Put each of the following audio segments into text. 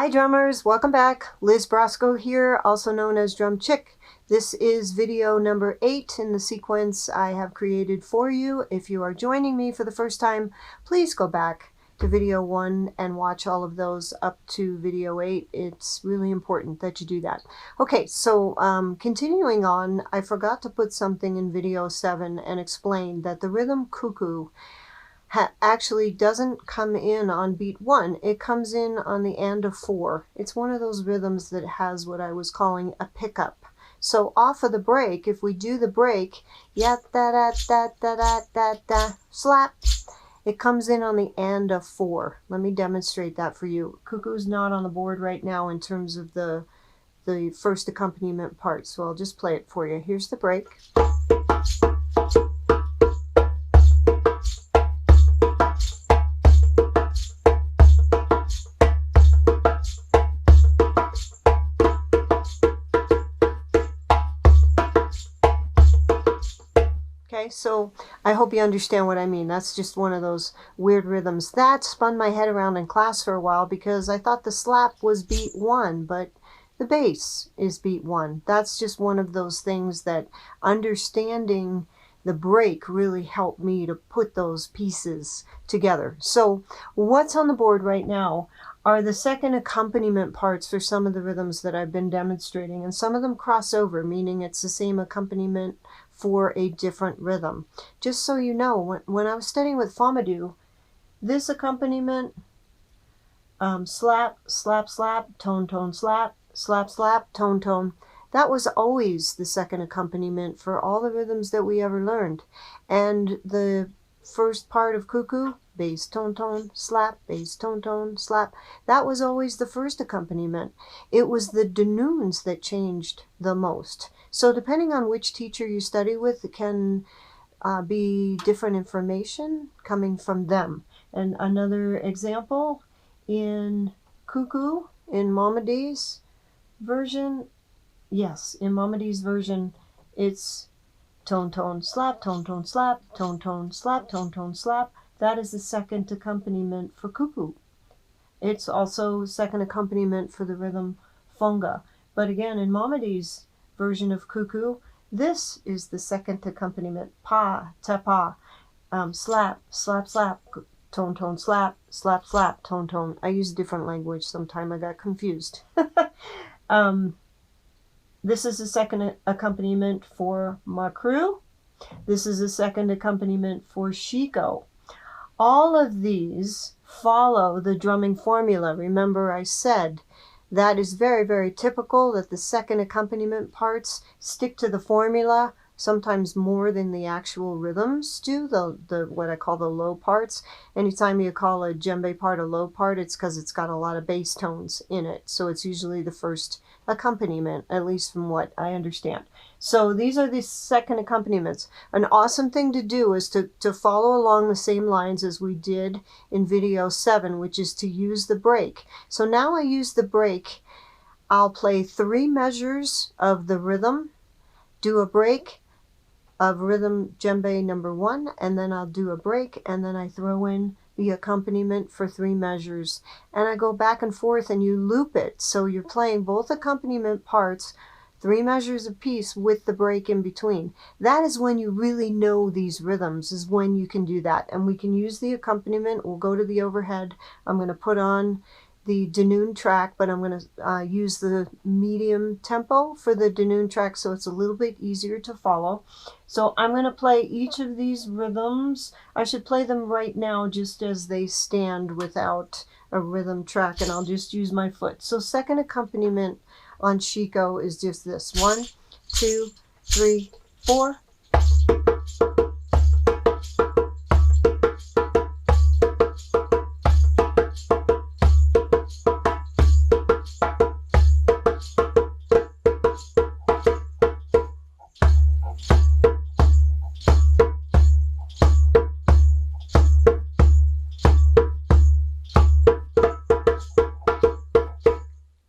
Hi drummers, welcome back. Liz Broscoe here, also known as Drumchik. This is video number 8 in the sequence I have created for you. If you are joining me for the first time, please go back to video 1 and watch all of those up to video 8. It's really important that you do that. Okay, so continuing on, I forgot to put something in video 7 and explain that the rhythm cuckoo actually doesn't come in on beat 1. It comes in on the end of 4. It's one of those rhythms that has what I was calling a pickup. So off of the break, if we do the break, ya da da da da da da da slap, it comes in on the end of 4. Let me demonstrate that for you. Cuckoo's not on the board right now in terms of the first accompaniment part, so I'll just play it for you. Here's the break. Okay, so I hope you understand what I mean. That's just one of those weird rhythms. That spun my head around in class for a while because I thought the slap was beat 1, but the bass is beat 1. That's just one of those things that understanding the break really helped me to put those pieces together. So what's on the board right now are the second accompaniment parts for some of the rhythms that I've been demonstrating, and some of them cross over, meaning it's the same accompaniment for a different rhythm. Just so you know, when I was studying with Fomadou, this accompaniment, slap, slap, slap, tone, tone, slap, slap, slap, tone, tone, that was always the second accompaniment for all the rhythms that we ever learned. And the first part of cuckoo, bass, tone, tone, slap, bass, tone, tone, slap, that was always the first accompaniment. It was the Dununs that changed the most. So depending on which teacher you study with, it can be different information coming from them. And another example, in cuckoo, in Mohammedy's version, yes, in Mohammedy's version, it's tone, tone, slap, tone, tone, slap, tone, tone, slap, tone, tone, slap. That is the second accompaniment for cuckoo. It's also second accompaniment for the rhythm funga. But again, in Mohammedy's version of cuckoo, this is the second accompaniment, pa, ta, pa, slap, slap, slap, tone, tone, slap, slap, slap, tone, tone. I use different language sometime, I got confused. This is the second accompaniment for makru. This is the second accompaniment for shiko. All of these follow the drumming formula. Remember I said that is very, very typical that the second accompaniment parts stick to the formula, sometimes more than the actual rhythms do, the what I call the low parts. Anytime you call a djembe part a low part, it's because it's got a lot of bass tones in it. So it's usually the first accompaniment, at least from what I understand. So these are the second accompaniments. An awesome thing to do is to follow along the same lines as we did in video 7, which is to use the break. So now I use the break. I'll play 3 measures of the rhythm, do a break of rhythm djembe number 1, and then I'll do a break, and then I throw in the accompaniment for 3 measures, and I go back and forth and you loop it. So you're playing both accompaniment parts, 3 measures apiece with the break in between. That is when you really know these rhythms, is when you can do that. And we can use the accompaniment. We'll go to the overhead. I'm going to put on the Dunun track, but I'm going to use the medium tempo for the Dunun track so it's a little bit easier to follow. So I'm going to play each of these rhythms. I should play them right now just as they stand without a rhythm track, and I'll just use my foot. So second accompaniment on shiko is just this. 1, 2, 3, 4.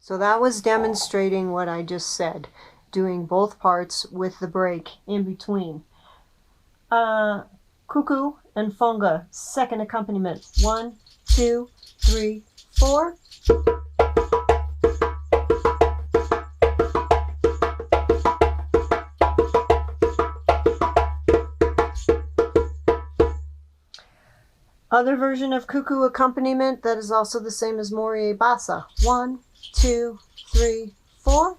So that was demonstrating what I just said, doing both parts with the break in between. Cuckoo and funga, second accompaniment. 1, 2, 3, 4. Other version of cuckoo accompaniment that is also the same as Morie Bassa. 1, 2, 3, 4.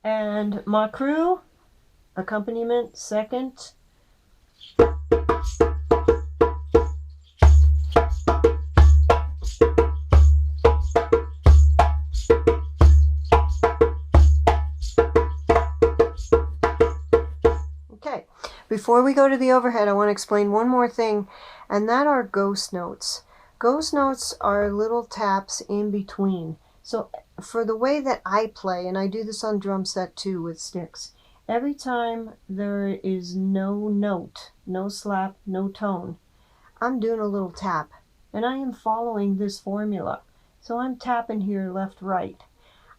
And Makru accompaniment second. Okay, before we go to the overhead, I want to explain one more thing, and that are ghost notes. Ghost notes are little taps in between. So for the way that I play, and I do this on drum set too with sticks, every time there is no note, no slap, no tone, I'm doing a little tap, and I am following this formula. So I'm tapping here left, right.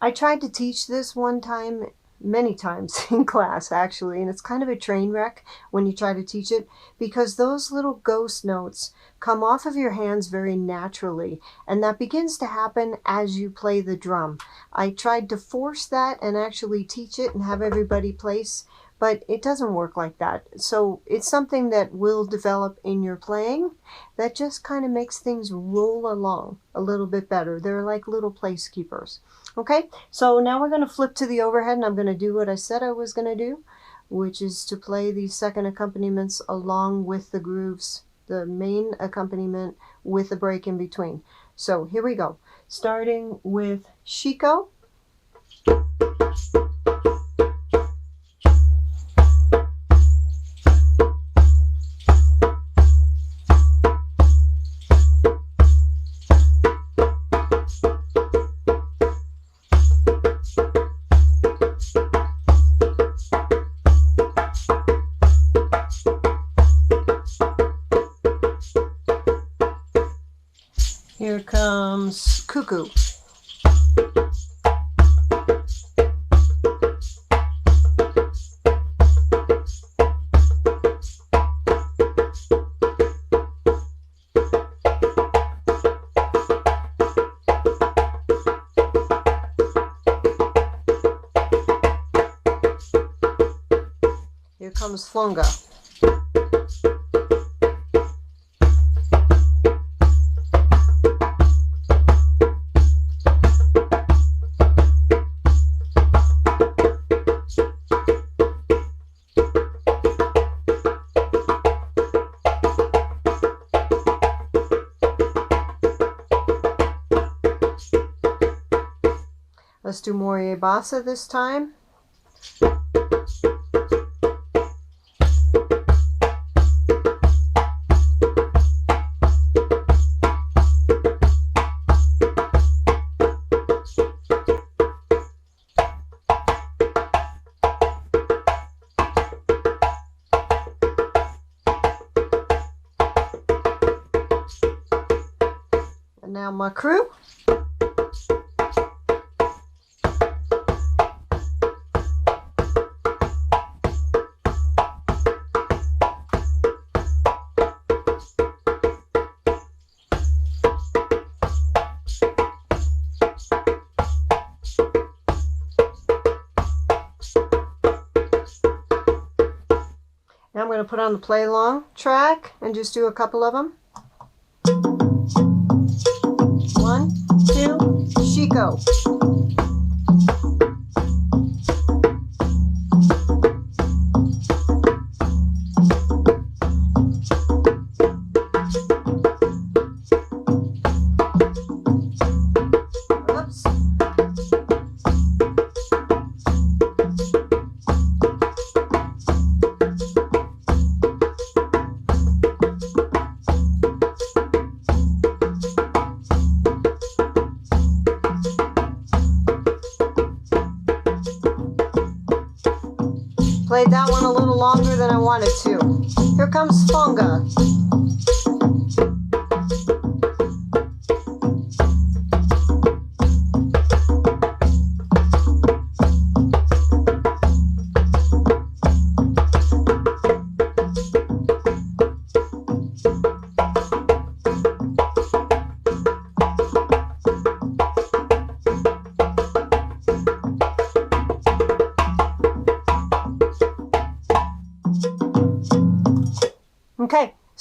I tried to teach this one time, many times in class actually, and it's kind of a train wreck when you try to teach it, because those little ghost notes come off of your hands very naturally, and that begins to happen as you play the drum. I tried to force that and actually teach it and have everybody place, but it doesn't work like that. So it's something that will develop in your playing that just kind of makes things roll along a little bit better. They're like little place keepers. Okay, so now we're going to flip to the overhead, and I'm going to do what I said I was going to do, which is to play these second accompaniments along with the grooves, the main accompaniment with a break in between. So here we go, starting with Shiko. Here comes Cuckoo. Here comes Flonga. Let's do Morie Bassa this time. And now Makru. Now I'm going to put on the play along track and just do a couple of them. 1, 2, Shiko. Played that one a little longer than I wanted to. Here comes Fonga.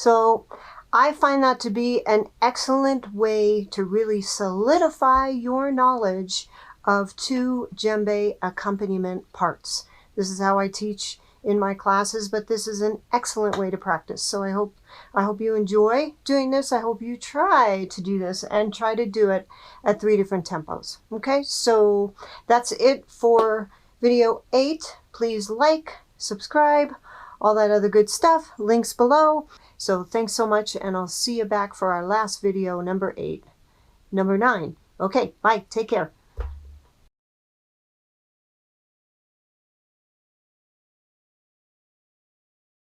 So I find that to be an excellent way to really solidify your knowledge of 2 djembe accompaniment parts. This is how I teach in my classes, but this is an excellent way to practice. So I hope you enjoy doing this. I hope you try to do this and try to do it at 3 different tempos. Okay, so that's it for video 8. Please like, subscribe, all that other good stuff. Links below. So thanks so much, and I'll see you back for our last video, number 9. Okay, bye. Take care.